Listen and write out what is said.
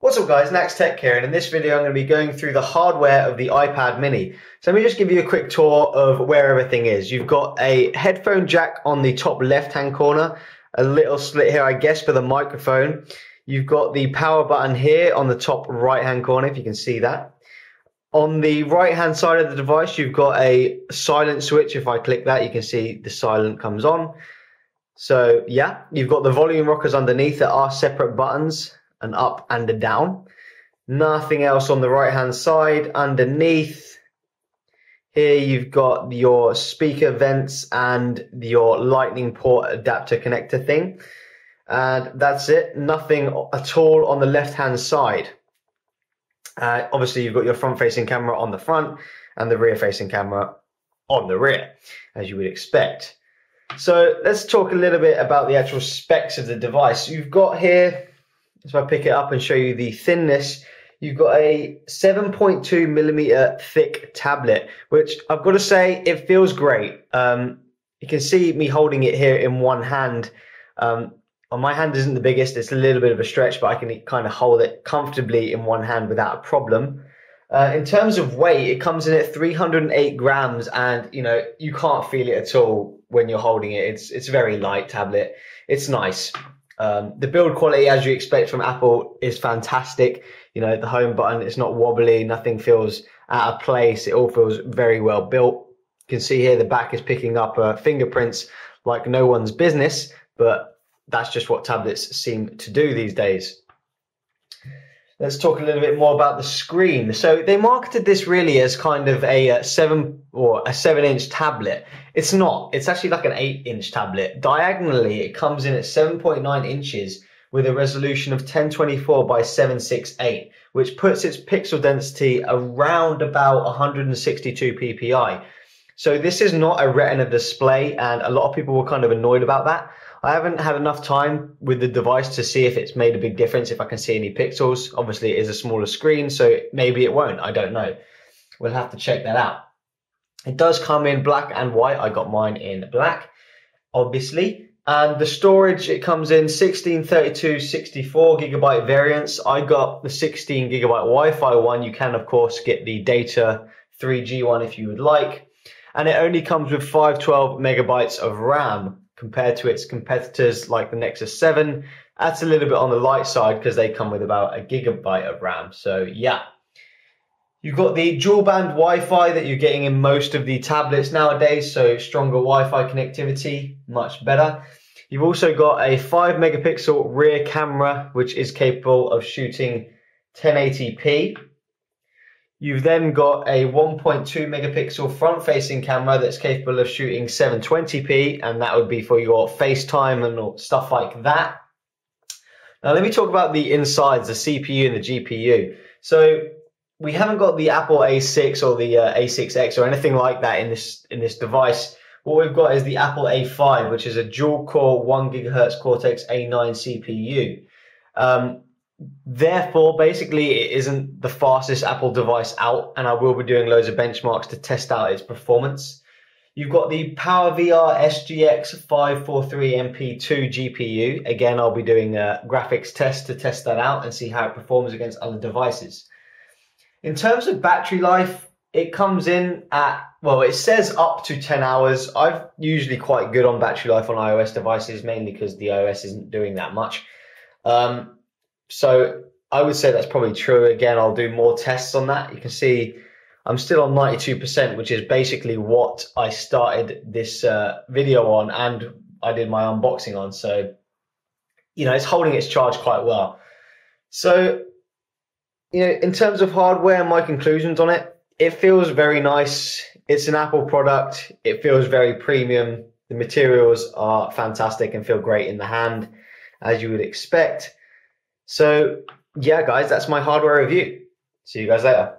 What's up guys, Nax Tech here, and in this video I'm going to be going through the hardware of the iPad mini. So let me just give you a quick tour of where everything is. You've got a headphone jack on the top left hand corner, a little slit here I guess for the microphone. You've got the power button here on the top right hand corner, if you can see that. On the right hand side of the device you've got a silent switch. If I click that you can see the silent comes on. So yeah, you've got the volume rockers underneath that are separate buttons, an up and a down. Nothing else on the right hand side. Underneath here you've got your speaker vents and your lightning port adapter connector thing, and that's it. Nothing at all on the left hand side. Obviously you've got your front facing camera on the front and the rear facing camera on the rear, as you would expect. So let's talk a little bit about the actual specs of the device. You've got here, if I pick it up and show you the thinness, you've got a 7.2 millimeter thick tablet, which I've got to say, it feels great. You can see me holding it here in one hand. My hand isn't the biggest, it's a little bit of a stretch, but I can kind of hold it comfortably in one hand without a problem. In terms of weight, it comes in at 308 grams, and you can't feel it at all when you're holding it. It's a very light tablet. It's nice. The build quality, as you expect from Apple, is fantastic. The home button, it's not wobbly, nothing feels out of place. It all feels very well built. You can see here the back is picking up fingerprints like no one's business, but that's just what tablets seem to do these days. Let's talk a little bit more about the screen. So they marketed this really as kind of a 7-inch tablet. It's not. It's actually like an 8-inch tablet. Diagonally, it comes in at 7.9 inches with a resolution of 1024 by 768, which puts its pixel density around about 162 ppi. So this is not a Retina display, and a lot of people were kind of annoyed about that. I haven't had enough time with the device to see if it's made a big difference, if I can see any pixels. Obviously, it is a smaller screen, so maybe it won't. I don't know. We'll have to check that out. It does come in black and white. I got mine in black, obviously. And the storage, it comes in 16, 32, 64 gigabyte variants. I got the 16 gigabyte Wi-Fi one. You can, of course, get the data 3G one if you would like. And it only comes with 512 megabytes of RAM, compared to its competitors like the Nexus 7. That's a little bit on the light side because they come with about a gigabyte of RAM. So yeah, you've got the dual band Wi-Fi that you're getting in most of the tablets nowadays. So stronger Wi-Fi connectivity, much better. You've also got a 5 megapixel rear camera, which is capable of shooting 1080p. You've then got a 1.2 megapixel front-facing camera that's capable of shooting 720p, and that would be for your FaceTime and stuff like that. Now let me talk about the insides, the CPU and the GPU. So we haven't got the Apple A6 or the A6X or anything like that in this device. What we've got is the Apple A5, which is a dual-core 1 GHz Cortex A9 CPU. Therefore, basically, it isn't the fastest Apple device out, and I will be doing loads of benchmarks to test out its performance. You've got the PowerVR SGX 543MP2 GPU. Again, I'll be doing a graphics test to test that out and see how it performs against other devices. In terms of battery life, it comes in at, well, it says up to 10 hours. I'm usually quite good on battery life on iOS devices, mainly because the iOS isn't doing that much. So I would say that's probably true. Again, I'll do more tests on that. You can see I'm still on 92%, which is basically what I started this video on and I did my unboxing on. So, it's holding its charge quite well. So, in terms of hardware, my conclusions on it, it feels very nice. It's an Apple product. It feels very premium. The materials are fantastic and feel great in the hand, as you would expect. So yeah, guys, that's my hardware review. See you guys later.